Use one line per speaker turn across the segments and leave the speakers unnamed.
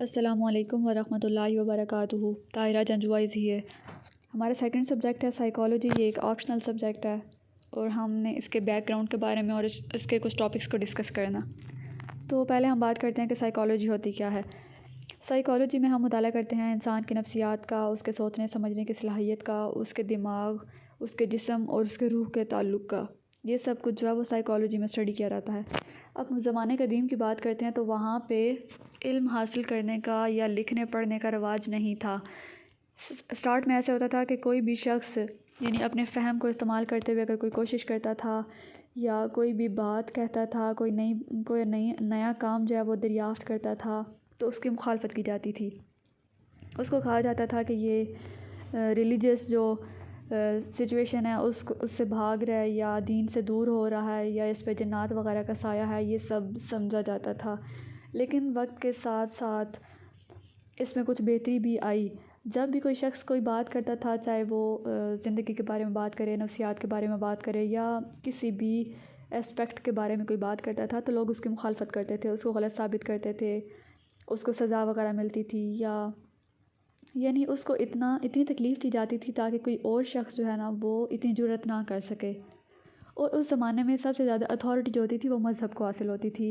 अस्सलामुअलैकुम वरहमतुल्लाहि वबरकातुहू। Tahira Janjua is here. हमारा सेकंड सब्जेक्ट है साइकोलॉजी। ये एक ऑप्शनल सब्जेक्ट है और हमने इसके बैकग्राउंड के बारे में और इसके कुछ टॉपिक्स को डिस्कस करना। तो पहले हम बात करते हैं कि साइकोलॉजी होती क्या है। साइकोलॉजी में हम मुताला करते हैं इंसान की नफ्सियात का, उसके सोचने समझने की सलाहियत का, उसके दिमाग, उसके जिस्म और उसके रूह के ताल्लुक़ का। ये सब कुछ जो है वो साइकोलॉजी में स्टडी किया जाता है। अब ज़माने कदीम की बात करते हैं तो वहाँ पे इल्म हासिल करने का या लिखने पढ़ने का रवाज नहीं था। स्टार्ट में ऐसा होता था कि कोई भी शख्स यानी अपने फ़हम को इस्तेमाल करते हुए अगर कोई कोशिश करता था या कोई भी बात कहता था, कोई नया काम जो है वो दरियाफ़्त करता था तो उसकी मुखालफत की जाती थी। उसको कहा जाता था कि ये रिलीजियस जो सिचुएशन है उससे भाग रहा है या दीन से दूर हो रहा है या इस पे जन्नत वगैरह का साया है, ये सब समझा जाता था। लेकिन वक्त के साथ साथ इसमें कुछ बेहतरी भी आई। जब भी कोई शख्स कोई बात करता था, चाहे वो ज़िंदगी के बारे में बात करे, नफ्सियात के बारे में बात करे या किसी भी एस्पेक्ट के बारे में कोई बात करता था, तो लोग उसकी मुखालफत करते थे, उसको गलत साबित करते थे, उसको सज़ा वगैरह मिलती थी या यानी उसको इतनी तकलीफ़ दी जाती थी ताकि कोई और शख्स जो है ना वो इतनी जुर्रत ना कर सके। और उस ज़माने में सबसे ज़्यादा अथॉरिटी जो होती थी वो मज़हब को हासिल होती थी।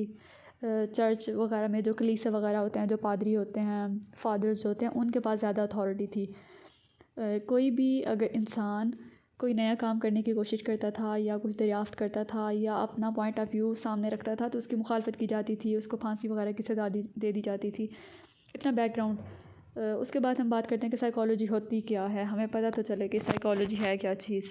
चर्च वगैरह में जो कलीसिया वगैरह होते हैं, जो पादरी होते हैं, फादर्स होते हैं, उनके पास ज़्यादा अथॉरिटी थी। कोई भी अगर इंसान कोई नया काम करने की कोशिश करता था या कुछ दरियाफ़्त करता था या अपना पॉइंट ऑफ व्यू सामने रखता था तो उसकी मुखालफत की जाती थी, उसको फांसी वगैरह की सज़ा दे दी जाती थी। इतना बैकग्राउंड। उसके बाद हम बात करते हैं कि साइकोलॉजी होती क्या है। हमें पता तो चले कि साइकोलॉजी है क्या चीज़।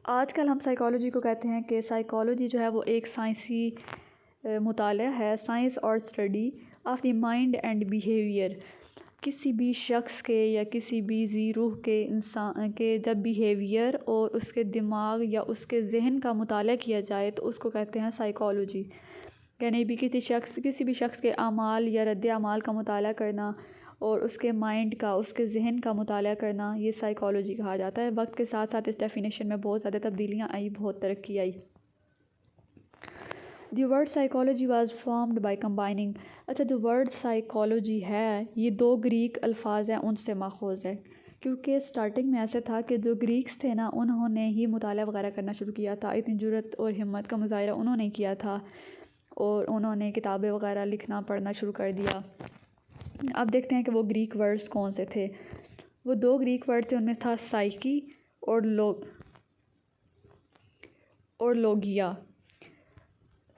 आजकल हम साइकोलॉजी को कहते हैं कि साइकोलॉजी जो है वो एक साइंसी मुताला है, साइंस और study of the mind and behaviour. किसी भी शख्स के या किसी भी ज़ी रूह के इंसान के जब बिहेवियर और उसके दिमाग या उसके जहन का मुताला किया जाए तो उसको कहते हैं साइकोलॉजी। यानी भी किसी भी शख्स के आमाल या रद्द आमाल का मुताला करना और उसके माइंड का, उसके जहन का मुताला करना, ये साइकोलॉजी कहा जाता है। वक्त के साथ साथ इस डेफिनेशन में बहुत ज़्यादा तब्दीलियाँ आई, बहुत तरक्की आई। The word psychology was formed by combining. अच्छा, जो वर्ड साइकोलॉजी है ये दो ग्रीक अल्फाज हैं, उनसे माखूज़ है। क्योंकि स्टार्टिंग में ऐसा था कि जो ग्रीक्स थे ना उन्होंने ही मुताला वगैरह करना शुरू किया था। इतनी जुर्रत और हिम्मत का मुज़ाहिरा उन्होंने किया था और उन्होंने किताबें वगैरह लिखना पढ़ना शुरू कर दिया। अब देखते हैं कि वो ग्रीक वर्ड्स कौन से थे। वो दो ग्रीक वर्ड थे, उनमें था साइकी और लोगिया।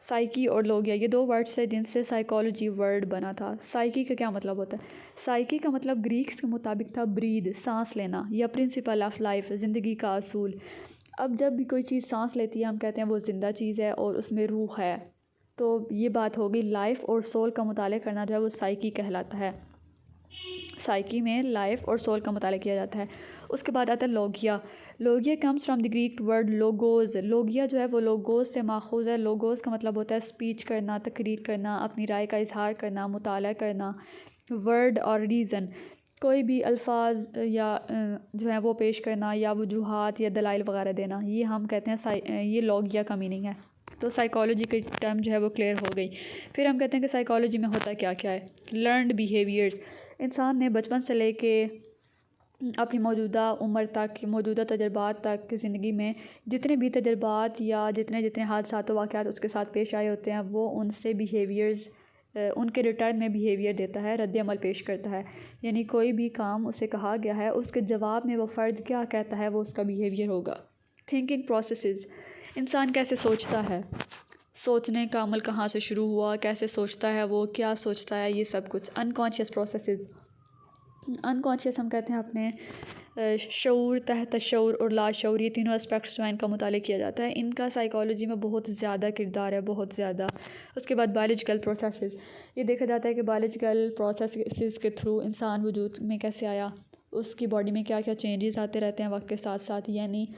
साइकी और लोगिया ये दो वर्ड्स थे जिनसे साइकोलॉजी वर्ड बना था। साइकी का क्या मतलब होता है? साइकी का मतलब ग्रीक्स के मुताबिक था ब्रीद, सांस लेना, या प्रिंसिपल ऑफ लाइफ, ज़िंदगी का असूल। अब जब भी कोई चीज़ सांस लेती है हम कहते हैं वो ज़िंदा चीज़ है और उसमें रूह है। तो ये बात होगी। लाइफ और सोल का मुताला करना जो है वो साइकी कहलाता है। साइकी में लाइफ और सोल का मुताला किया जाता है। उसके बाद आता है Logia. Logia comes from the Greek word logos. Logia जो है वो लोगोज़ से माखूज़ है। लोगोज़ का मतलब होता है स्पीच करना, तकरीर करना, अपनी राय का इजहार करना, मुताला करना, वर्ड और रीज़न, कोई भी अल्फाज या जो है वो पेश करना या वजूहात या दलाइल वगैरह देना, ये हम कहते हैं ये लोगिया का मीनिंग है। तो साइकोलॉजी की टर्म जो है वो क्लियर हो गई। फिर हम कहते हैं कि साइकोलॉजी में होता क्या क्या है। Learned behaviours. इंसान ने बचपन से लेके अपनी मौजूदा उम्र तक, मौजूदा तजर्बात तक की ज़िंदगी में जितने भी तजर्बात या जितने हादसात वाक़यात उसके साथ पेश आए होते हैं वो उनसे बिहेवियर्स उनके रिटर्न में बिहेवियर देता है, रद्द अमल पेश करता है। यानी कोई भी काम उसे कहा गया है उसके जवाब में वो फ़र्द क्या कहता है वो उसका बिहेवियर होगा। Thinking processes. इंसान कैसे सोचता है, सोचने का अमल कहाँ से शुरू हुआ, कैसे सोचता है वो, क्या सोचता है, ये सब कुछ। Unconscious processes. अनकॉन्शियस हम कहते हैं अपने शऊर, तहत शऊर और लाशऊर, ये तीनों एस्पेक्ट्स जो हैं इनका मुताला किया जाता है। इनका साइकोलॉजी में बहुत ज़्यादा किरदार है, बहुत ज़्यादा। उसके बाद बायोलॉजिकल प्रोसेसेस। ये देखा जाता है कि बायोलॉजिकल प्रोसेसेस के थ्रू इंसान वजूद में कैसे आया, उसकी बॉडी में क्या क्या चेंजेस आते रहते हैं वक्त के साथ साथ। यानी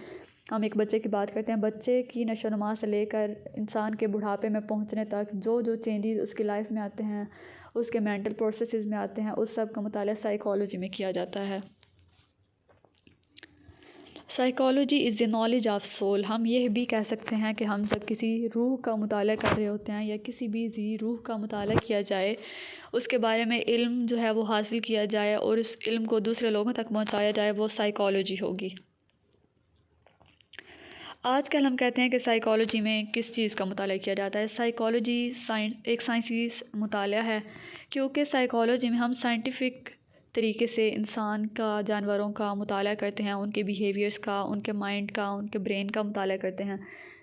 हम एक बच्चे की बात करते हैं, बच्चे की नशोनुमा से लेकर इंसान के बुढ़ापे में पहुंचने तक जो जो चेंजेस उसकी लाइफ में आते हैं, उसके मेंटल प्रोसेसेस में आते हैं, उस सब का मुताला साइकोलॉजी में किया जाता है। Psychology is the knowledge of soul. हम यह भी कह सकते हैं कि हम जब किसी रूह का मुताला कर रहे होते हैं या किसी भी रूह का मुताला किया जाए, उसके बारे में इल्म जो है वो हासिल किया जाए और उस इल्म को दूसरे लोगों तक पहुंचाया जाए, वो साइकोलॉजी होगी। आजकल हम कहते हैं कि साइकोलॉजी में किस चीज़ का मुताला किया जाता है। साइकोलॉजी एक साइंसी मुताला है, क्योंकि साइकोलॉजी में हम साइंटिफिक तरीके से इंसान का, जानवरों का मुताला करते हैं, उनके बिहेवियर्स का, उनके माइंड का, उनके ब्रेन का मुताला करते हैं।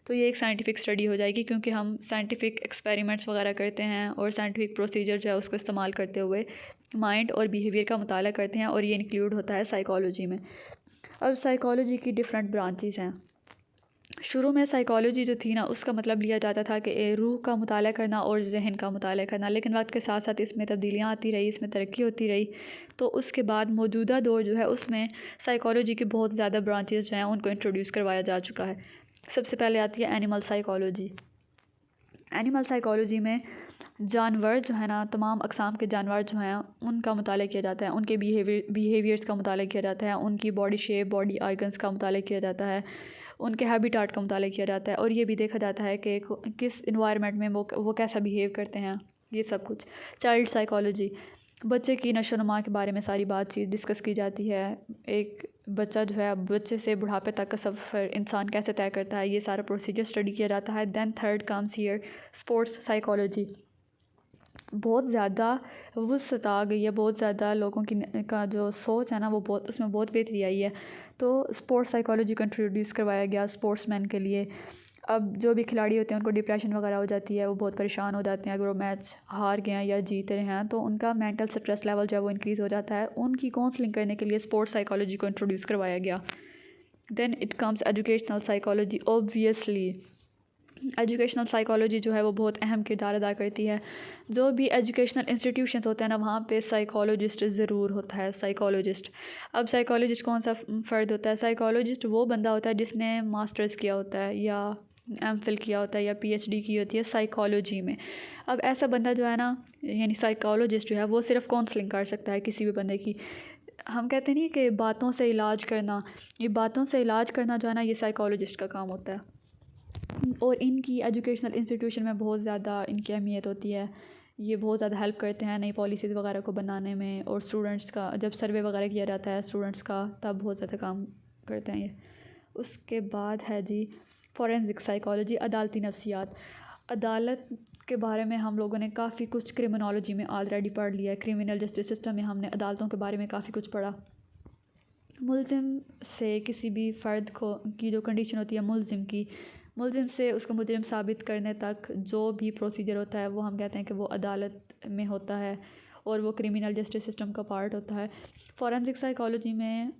तो ये एक साइंटिफिक स्टडी हो जाएगी, क्योंकि हम साइंटिफिक एक्सपेरिमेंट्स वगैरह करते हैं और साइंटिफिक प्रोसीजर जो है उसको इस्तेमाल करते हुए माइंड और बिहेवियर का मुताला करते हैं, और ये इंक्लूड होता है साइकोलॉजी में। अब साइकोलॉजी की डिफरेंट ब्रांचेस हैं। शुरू में साइकोलॉजी जो थी ना, उसका मतलब लिया जाता था कि रूह का मुताला करना और जहन का मुताला करना, लेकिन वक्त के साथ साथ इसमें तब्दीलियाँ आती रही, इसमें तरक्की होती रही। तो उसके बाद मौजूदा दौर जो है उसमें साइकोलॉजी की बहुत ज़्यादा ब्रांचेस जो हैं उनको इंट्रोड्यूस करवाया जा चुका है। सबसे पहले आती है एनिमल साइकोलॉजी। एनिमल साइकोलॉजी में जानवर जो है ना, तमाम अक़साम के जानवर जो हैं उनका मुताला किया जाता है, उनके बिहेवियर्स का मुताला किया जाता है, उनकी बॉडी शेप, बॉडी आइकन्स का मुताला किया जाता है, उनके हैबिटाट का मुताला किया जाता है, और ये भी देखा जाता है कि किस इन्वायरमेंट में वो कैसा बिहेव करते हैं, ये सब कुछ। चाइल्ड साइकोलॉजी, बच्चे की नशोनुमा के बारे में सारी बातचीत डिस्कस की जाती है। एक बच्चा जो है, बच्चे से बुढ़ापे तक का सफ़र इंसान कैसे तय करता है, ये सारा प्रोसीजर स्टडी किया जाता है। Then third comes here sports psychology. बहुत ज़्यादा वुसअत आ गई है, बहुत ज़्यादा लोगों की का जो सोच है ना, वो बहुत, उसमें बहुत बेहतरी आई है। तो स्पोर्ट्स साइकोलॉजी को इंट्रोड्यूस करवाया गया स्पोर्ट्समैन के लिए। अब जो भी खिलाड़ी होते हैं उनको डिप्रेशन वगैरह हो जाती है, वो बहुत परेशान हो जाते हैं अगर वो मैच हार गए हैं या जीत रहे हैं, तो उनका मेंटल स्ट्रेस लेवल जो है वो इंक्रीज़ हो जाता है। उनकी काउंसलिंग करने के लिए स्पोर्ट्स साइकोलॉजी को इंट्रोड्यूस करवाया गया। Then it comes educational psychology. Obviously educational psychology जो है वो बहुत अहम किरदार अदा करती है। जो भी एजुकेशनल इंस्टीट्यूशंस होते हैं ना, वहाँ पे साइकोलॉजिस्ट ज़रूर होता है, साइकोलॉजिस्ट। अब साइकोलॉजिस्ट कौन सा फ़र्द होता है? साइकोलॉजिस्ट वो बंदा होता है जिसने मास्टर्स किया होता है या एमफिल किया होता है या पीएचडी की होती है साइकोलॉजी में। अब ऐसा बंदा जो है ना, यानी साइकोलॉजिस्ट जो है, वो सिर्फ काउंसलिंग कर सकता है किसी भी बंदे की। हम कहते नहीं कि बातों से इलाज करना, ये बातों से इलाज करना जो है ना, ये साइकोलॉजिस्ट का काम होता है। और इनकी एजुकेशनल इंस्टीट्यूशन में बहुत ज़्यादा इनकी अहमियत होती है। ये बहुत ज़्यादा हेल्प करते हैं नई पॉलिसीज़ वगैरह को बनाने में, और स्टूडेंट्स का जब सर्वे वगैरह किया जाता है स्टूडेंट्स का, तब बहुत ज़्यादा काम करते हैं ये। उसके बाद है जी फॉरेंसिक साइकोलॉजी, अदालती नफ्सियात। अदालत के बारे में हम लोगों ने काफ़ी कुछ क्रिमिनोलॉजी में ऑलरेडी पढ़ लिया है। क्रिमिनल जस्टिस सिस्टम में हमने अदालतों के बारे में काफ़ी कुछ पढ़ा। मुलजिम से किसी भी फ़र्द को की जो कंडीशन होती है मुलजिम से उसको मुजरिम साबित करने तक जो भी प्रोसीजर होता है, वो हम कहते हैं कि वो अदालत में होता है, और वो क्रिमिनल जस्टिस सिस्टम का पार्ट होता है। फॉरेंसिक साइकोलॉजी में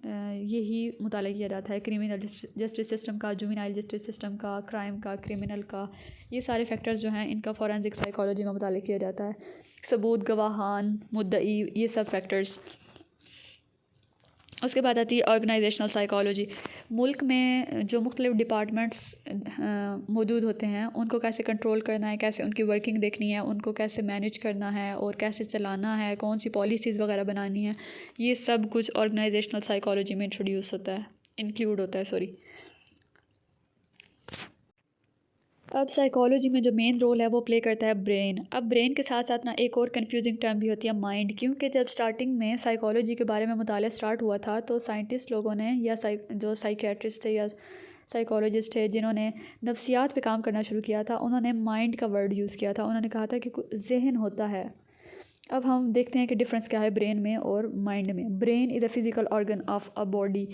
यही मुताला किया जाता है क्रिमिनल जस्टिस सिस्टम का, जुवेनाइल जस्टिस सिस्टम का, क्राइम का, क्रिमिनल का, ये सारे फैक्टर्स जो हैं इनका फॉरेंसिक साइकोलॉजी में मुताला किया जाता है। सबूत, गवाहान, मुद्दई, ये सब फैक्टर्स। उसके बाद आती है ऑर्गेनाइजेशनल साइकोलॉजी। मुल्क में जो मुख्तलिफ डिपार्टमेंट्स मौजूद होते हैं, उनको कैसे कंट्रोल करना है, कैसे उनकी वर्किंग देखनी है, उनको कैसे मैनेज करना है और कैसे चलाना है, कौन सी पॉलिसीज़ वगैरह बनानी है, ये सब कुछ ऑर्गेनाइजेशनल साइकोलॉजी में इंट्रोड्यूस होता है, इंक्लूड होता है, सॉरी। अब साइकोलॉजी में जो मेन रोल है वो प्ले करता है ब्रेन। अब ब्रेन के साथ साथ ना एक और कंफ्यूजिंग टर्म भी होती है माइंड, क्योंकि जब स्टार्टिंग में साइकोलॉजी के बारे में मुताला स्टार्ट हुआ था, तो साइंटिस्ट लोगों ने या जो साइकेट्रिस्ट थे या साइकोलॉजिस्ट थे जिन्होंने नफ्सियात पे काम करना शुरू किया था, उन्होंने माइंड का वर्ड यूज़ किया था। उन्होंने कहा था कि जहन होता है। अब हम देखते हैं कि डिफरेंस क्या है ब्रेन में और माइंड में। Brain is a physical organ of a body.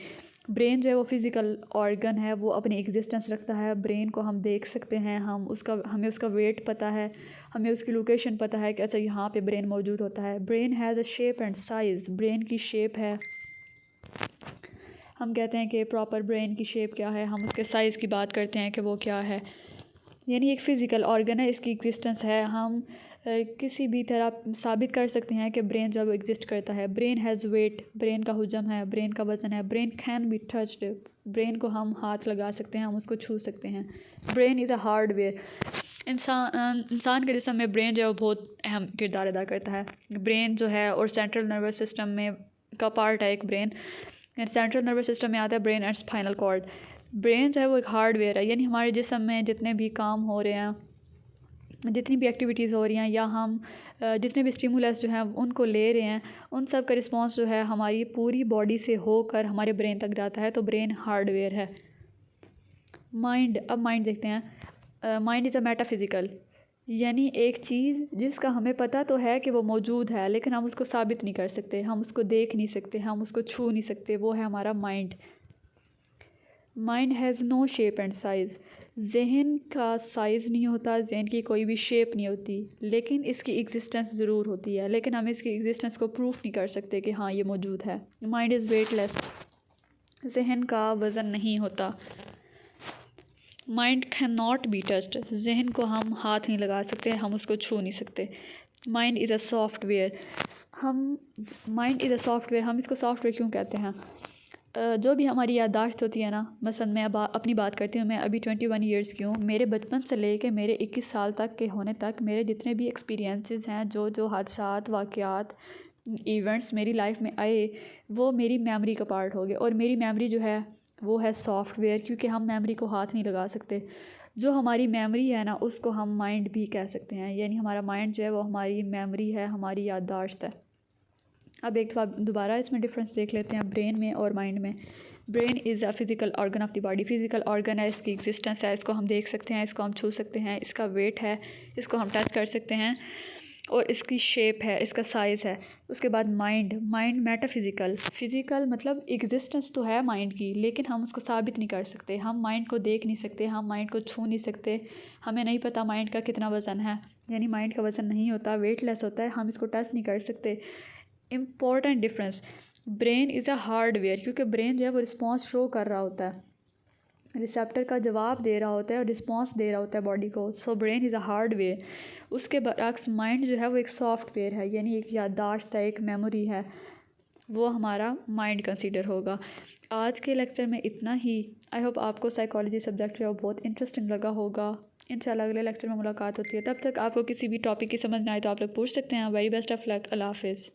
Brain जो है वो फिज़िकल ऑर्गन है, वो अपनी एग्जिस्टेंस रखता है। ब्रेन को हम देख सकते हैं, हमें उसका वेट पता है, हमें उसकी लोकेशन पता है कि अच्छा यहाँ पे ब्रेन मौजूद होता है। Brain has a shape and size. Brain की शेप है, हम कहते हैं कि प्रॉपर ब्रेन की शेप क्या है, हम उसके साइज़ की बात करते हैं कि वो क्या है। यानी एक फ़िज़िकल ऑर्गन है, इसकी एग्जिस्टेंस है। हम किसी भी तरह साबित कर सकते हैं कि ब्रेन जो एग्जिस्ट करता है। ब्रेन हैज़ वेट, ब्रेन का हुजम है, ब्रेन का वज़न है। Brain can be touched, brain को हम हाथ लगा सकते हैं, हम उसको छू सकते हैं। Brain is a hardware. इंसान के जिस्म में ब्रेन जो है वो बहुत अहम किरदार अदा करता है। ब्रेन जो है और सेंट्रल नर्वस सिस्टम में का पार्ट है एक ब्रेन। सेंट्रल नर्वस सिस्टम में आता है brain and spinal cord. Brain जो है वो एक हार्डवेयर है, यानी हमारे जिस्म में जितने भी काम हो रहे हैं, जितनी भी एक्टिविटीज़ हो रही हैं, या हम जितने भी स्टिमुलस जो हैं उनको ले रहे हैं, उन सब का रिस्पॉन्स जो है हमारी पूरी बॉडी से होकर हमारे ब्रेन तक जाता है, तो ब्रेन हार्डवेयर है। माइंड, अब माइंड देखते हैं। माइंड इज़ अ मेटाफिज़िकल, यानी एक चीज़ जिसका हमें पता तो है कि वो मौजूद है, लेकिन हम उसको साबित नहीं कर सकते, हम उसको देख नहीं सकते, हम उसको छू नहीं सकते, वो है हमारा mind. Mind has no shape and size, जहन का साइज़ नहीं होता, जहन की कोई भी शेप नहीं होती, लेकिन इसकी एग्जिस्टेंस ज़रूर होती है, लेकिन हम इसकी एग्जिस्टेंस को प्रूफ नहीं कर सकते कि हाँ ये मौजूद है। माइंड इज़ वेटलेस, जहन का वज़न नहीं होता। Mind can not be touched, जहन को हम हाथ नहीं लगा सकते, हम उसको छू नहीं सकते। Mind is a software, mind is a software, हम इसको सॉफ्टवेयर क्यों कहते हैं? जो भी हमारी याददाश्त होती है ना, मसलन मैं अब अपनी बात करती हूँ, मैं अभी 21 ईयर्स की हूँ, मेरे बचपन से लेके मेरे 21 साल तक के होने तक मेरे जितने भी एक्सपीरियंसेस हैं, जो जो हादसात, वाक़यात, इवेंट्स मेरी लाइफ में आए, वो मेरी मेमोरी का पार्ट हो गए, और मेरी मेमोरी जो है वो है सॉफ्टवेयर, क्योंकि हम मेमोरी को हाथ नहीं लगा सकते। जो हमारी मेमोरी है ना, उसको हम माइंड भी कह सकते हैं, यानी हमारा माइंड जो है वो हमारी मेमोरी है, हमारी याददाश्त है। अब एक दफ़ा दोबारा इसमें डिफरेंस देख लेते हैं ब्रेन में और माइंड में। Brain is a physical organ of the body, physical organ है, इसकी एग्जिस्टेंस है, इसको हम देख सकते हैं, इसको हम छू सकते हैं, इसका वेट है, इसको हम टच कर सकते हैं, और इसकी शेप है, इसका साइज़ है। उसके बाद माइंड, माइंड मेटाफिज़िकल, फ़िज़िकल मतलब एग्जिस्टेंस तो है माइंड की, लेकिन हम उसको साबित नहीं कर सकते, हम माइंड को देख नहीं सकते, हम माइंड को छू नहीं सकते, हमें नहीं पता माइंड का कितना वज़न है, यानी माइंड का वज़न नहीं होता, वेटलेस होता है, हम इसको टच नहीं कर सकते। Important difference, brain is a hardware, क्योंकि ब्रेन जो है वो रिस्पॉन्स शो कर रहा होता है, रिसेप्टर का जवाब दे रहा होता है और रिस्पॉन्स दे रहा होता है बॉडी को, so brain is a hardware. उसके बरअक्स माइंड जो है वो एक सॉफ्टवेयर है, यानी एक याददाश्त है, एक मेमोरी है, वो हमारा माइंड कंसीडर होगा। आज के लेक्चर में इतना ही। आई होप आपको साइकोलॉजी सब्जेक्ट जो है वो बहुत इंटरेस्टिंग लगा होगा। इंशाल्लाह अगले लेक्चर में मुलाकात होती है, तब तक आपको किसी भी टॉपिक की समझ ना आए तो आप लोग पूछ सकते हैं। वेरी बेस्ट ऑफ लक, अल्लाह हाफिज़।